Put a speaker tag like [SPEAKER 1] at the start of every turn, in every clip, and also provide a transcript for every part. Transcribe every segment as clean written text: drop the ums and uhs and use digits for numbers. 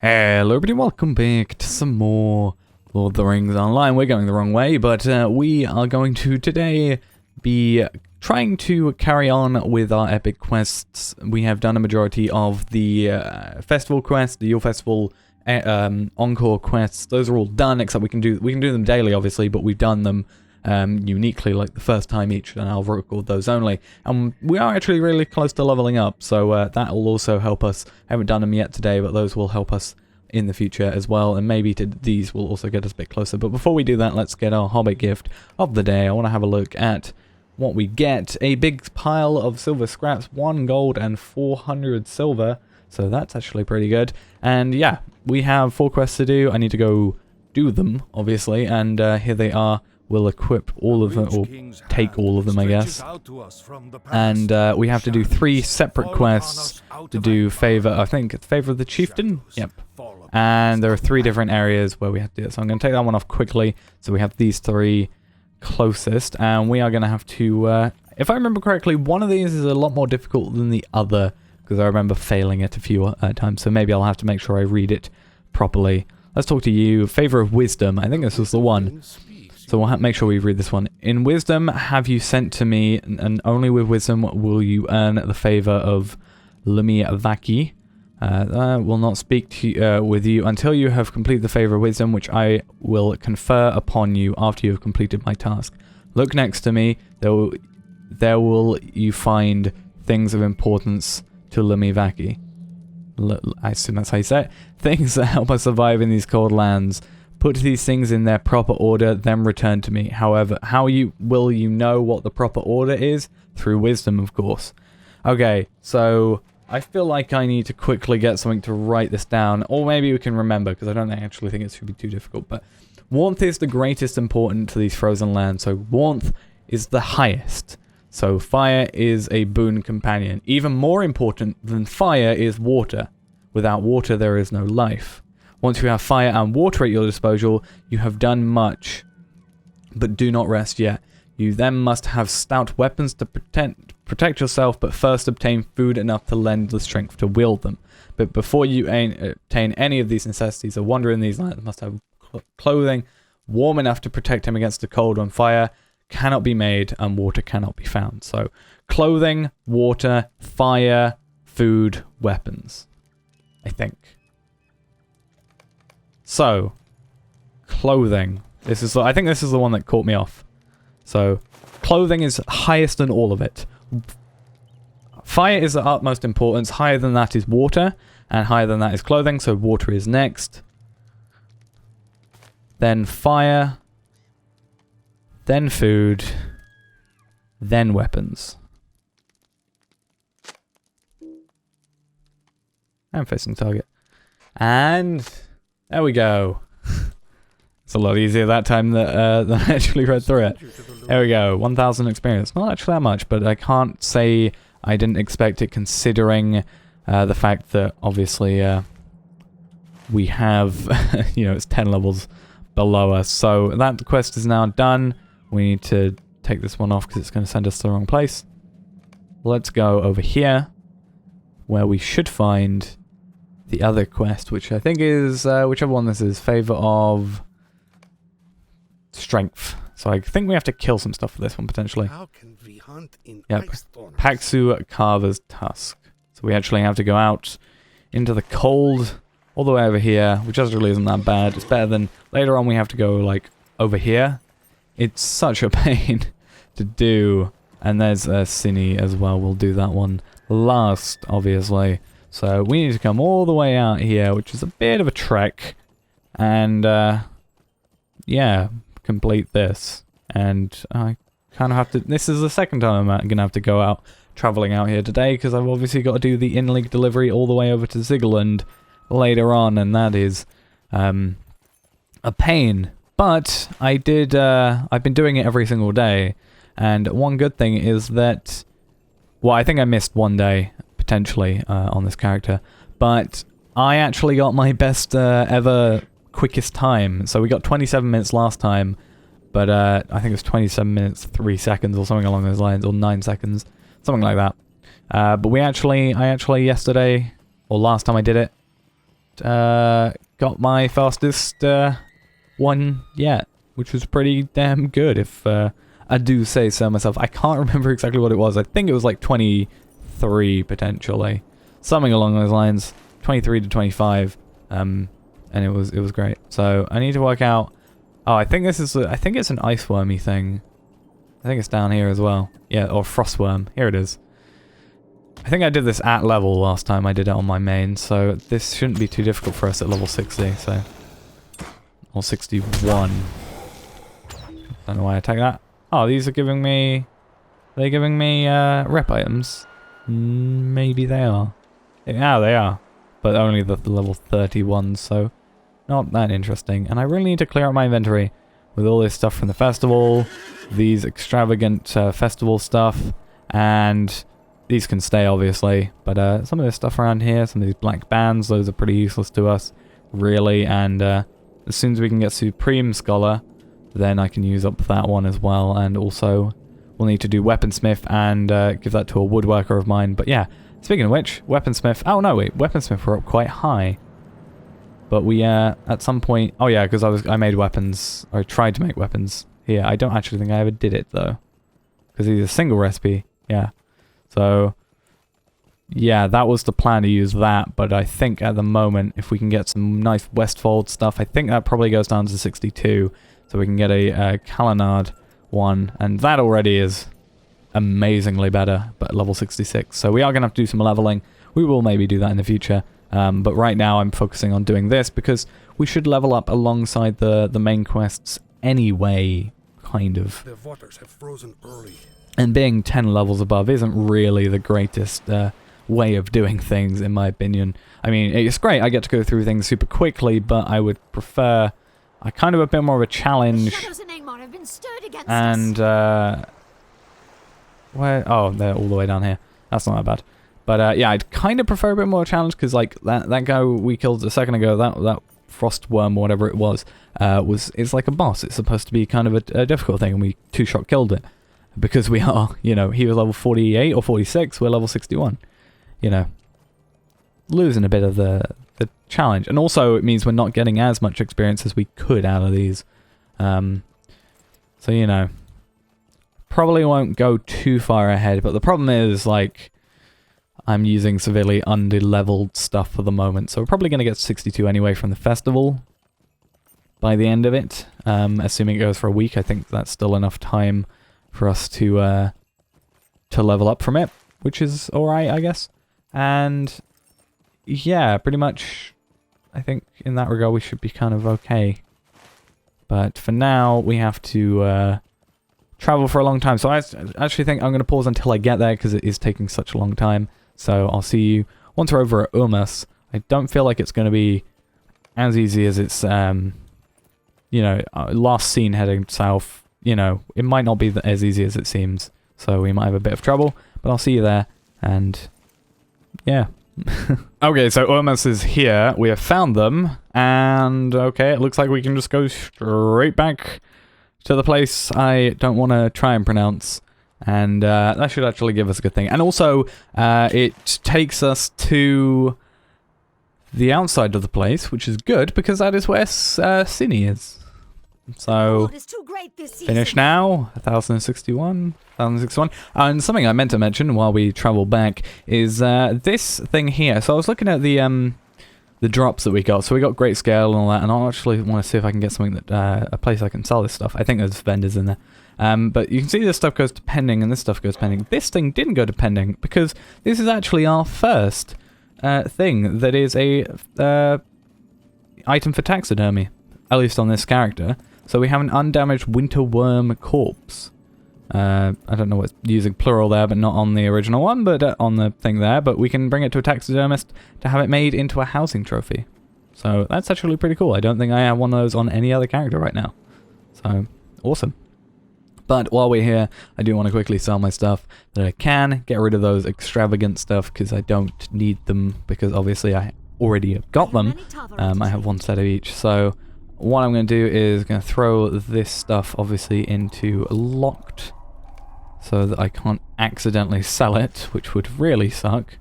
[SPEAKER 1] Hello everybody, welcome back to some more Lord of the Rings Online. We're going the wrong way, but we are going to today be trying to carry on with our epic quests. We have done a majority of the festival quests, the Yule Festival encore quests. Those are all done, except we can do them daily, obviously, but we've done them uniquely, like the first time each, and I'll record those only. And we are actually really close to leveling up, so that will also help us. I haven't done them yet today, but those will help us in the future as well, and maybe these will also get us a bit closer. But before we do that, let's get our Hobbit gift of the day. I want to have a look at what we get. A big pile of silver scraps, 1 gold and 400 silver, so that's actually pretty good. And yeah, we have 4 quests to do. I need to go do them, obviously, and here they are. We'll equip all of them, or take all of them, I guess. And we have to do 3 separate quests to do Favour. I think it's Favour of the Chieftan? Yep. And there are 3 different areas where we have to do it. So I'm going to take that one off quickly. So we have these 3 closest. And we are going to have to, if I remember correctly, one of these is a lot more difficult than the other, because I remember failing it a few times. So maybe I'll have to make sure I read it properly. Let's talk to you. Favour of Wisdom. I think this was the one. So we'll make sure we read this one. In wisdom have you sent to me, and only with wisdom will you earn the favour of Lumivaki. Will not speak to with you until you have completed the favour of wisdom, which I will confer upon you after you have completed my task. Look next to me. There will you find things of importance to Lumivaki. I assume that's how you say it. Things that help us survive in these cold lands. Put these things in their proper order, then return to me. However, will you know what the proper order is? Through wisdom, of course. Okay, so I feel like I need to quickly get something to write this down, or maybe we can remember, because I don't actually think it should be too difficult. But warmth is the greatest importance to these frozen lands, so warmth is the highest. So fire is a boon companion. Even more important than fire is water. Without water, there is no life. Once you have fire and water at your disposal, you have done much, but do not rest yet. You then must have stout weapons to protect yourself, but first obtain food enough to lend the strength to wield them. But before you obtain any of these necessities, a wanderer in these lands must have clothing warm enough to protect him against the cold when fire cannot be made and water cannot be found. So, clothing, water, fire, food, weapons, I think. So, clothing. I think this is the one that caught me off. So, clothing is highest in all of it. Fire is the utmost importance. Higher than that is water, and higher than that is clothing. So, water is next. Then fire. Then food. Then weapons. I'm facing target. And there we go. It's a lot easier that time than I actually read through it. There we go. 1,000 experience. Not actually that much, but I can't say I didn't expect it, considering the fact that obviously we have, it's 10 levels below us. So that quest is now done. We need to take this one off because it's going to send us to the wrong place. Let's go over here, where we should find the other quest, which I think is, whichever one this is, Favour of Strength. So I think we have to kill some stuff for this one, potentially.
[SPEAKER 2] How can we hunt in
[SPEAKER 1] Paxu Carver's Tusk. So we actually have to go out into the cold, all the way over here, which really isn't that bad. It's better than, later on we have to go, like, over here. It's such a pain to do. And there's Cine as well. We'll do that one last, obviously. So we need to come all the way out here, which is a bit of a trek, and yeah, complete this. And I kind of have to, this is the second time I'm going to have to go out, traveling out here today, because I've obviously got to do the in-league delivery all the way over to Zigglerland later on, and that is a pain. But I've been doing it every single day, and one good thing is that, well, I think I missed one day, potentially, on this character, but I actually got my best ever quickest time. So we got 27 minutes last time, but I think it was 27 minutes 3 seconds or something along those lines, or 9 seconds, something like that. But I actually yesterday, or last time I did it, got my fastest one yet, which was pretty damn good if I do say so myself. I can't remember exactly what it was. I think it was like 23 potentially. Something along those lines. 23 to 25. And it was great. So I need to work out. Oh, I think this is I think it's an ice wormy thing. I think it's down here as well. Yeah, or frostworm. Here it is. I think I did this at level last time I did it on my main, so this shouldn't be too difficult for us at level 60, so... Or 61. Don't know why I take that. Oh, these are giving me... Are they giving me, rep items? Maybe they are. Yeah, they are. But only the level 31, so... Not that interesting. And I really need to clear out my inventory with all this stuff from the festival, these extravagant festival stuff, and... These can stay, obviously, but some of this stuff around here, some of these black bands, those are pretty useless to us, really, and as soon as we can get Supreme Scholar, then I can use up that one as well, and also we'll need to do Weaponsmith and give that to a woodworker of mine. But yeah, speaking of which, Weaponsmith, oh no wait, Weaponsmith were up quite high, but we at some point, oh yeah, because I made weapons, or I tried to make weapons here. I don't actually think I ever did it though, because it's a single recipe, yeah. So, yeah, that was the plan, to use that, but I think at the moment, if we can get some nice Westfold stuff, I think that probably goes down to 62, so we can get a Calenard one, and that already is amazingly better, but level 66. So we are going to have to do some leveling. We will maybe do that in the future, but right now I'm focusing on doing this, because we should level up alongside the main quests anyway, kind of.
[SPEAKER 2] The waters have frozen early.
[SPEAKER 1] And being 10 levels above isn't really the greatest way of doing things, in my opinion. I mean, it's great, I get to go through things super quickly, but I would prefer kind of a bit more of a challenge. And, where? Oh, they're all the way down here. That's not that bad. But, yeah, I'd kind of prefer a bit more challenge, because, like, that guy we killed a second ago, that frostworm or whatever it was, it's like a boss. It's supposed to be kind of a difficult thing, and we two-shot killed it. Because we are, you know, he was level 48 or 46, we're level 61. You know, losing a bit of the challenge. And also, it means we're not getting as much experience as we could out of these. So, you know, probably won't go too far ahead. But the problem is, like, I'm using severely under-leveled stuff for the moment. So we're probably going to get 62 anyway from the festival by the end of it. Assuming it goes for a week, I think that's still enough time for us to level up from it, which is alright, I guess. And yeah, pretty much I think in that regard we should be kind of okay. But for now we have to travel for a long time. So I actually think I'm going to pause until I get there, because it is taking such a long time. So I'll see you once we're over at Urmas. I don't feel like it's going to be as easy as it's you know, last seen heading south. You know, it might not be as easy as it seems, so we might have a bit of trouble, but I'll see you there, and yeah. Okay, so Urmas is here, we have found them, and okay, it looks like we can just go straight back to the place I don't want to try and pronounce, and that should actually give us a good thing. And also, it takes us to the outside of the place, which is good, because that is where Cine is. So, finish now, 1061, 1061. And something I meant to mention while we travel back is this thing here. So I was looking at the drops that we got. So we got great scale and all that, and I actually want to see if I can get something that, a place I can sell this stuff. I think there's vendors in there. But you can see this stuff goes to pending and this stuff goes pending. This thing didn't go to pending because this is actually our first thing that is a item for taxidermy, at least on this character. So we have an undamaged winter worm corpse. I don't know what's using plural there, but not on the original one, but on the thing there. But we can bring it to a taxidermist to have it made into a housing trophy. So that's actually pretty cool. I don't think I have one of those on any other character right now. So, awesome. But while we're here, I do want to quickly sell my stuff that I can. Get rid of those extravagant stuff because I don't need them, because obviously I already have got them. I have one set of each. So what I'm going to do is going to throw this stuff obviously into locked so that I can't accidentally sell it, which would really suck.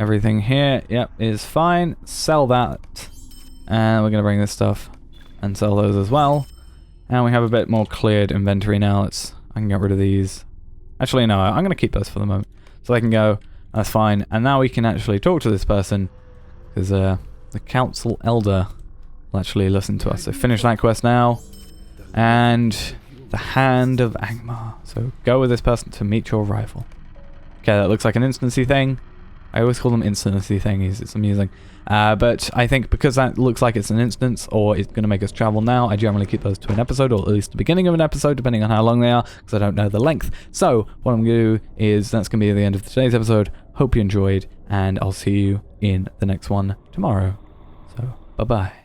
[SPEAKER 1] Everything here, yep, is fine. Sell that. And we're going to bring this stuff and sell those as well. And we have a bit more cleared inventory now. I can get rid of these. Actually, no, I'm going to keep those for the moment. So they can go. That's fine. And now we can actually talk to this person. Because the council elder will actually listen to us. So finish that quest now. And the Hand of Angmar. So go with this person to meet your rival. Okay, that looks like an instancy thing. I always call them instancy thingies. It's amusing. But I think because that looks like it's an instance or it's going to make us travel now, I generally keep those to an episode, or at least the beginning of an episode, depending on how long they are, because I don't know the length. So what I'm going to do is that's going to be the end of today's episode. Hope you enjoyed, and I'll see you in the next one tomorrow. So, bye-bye.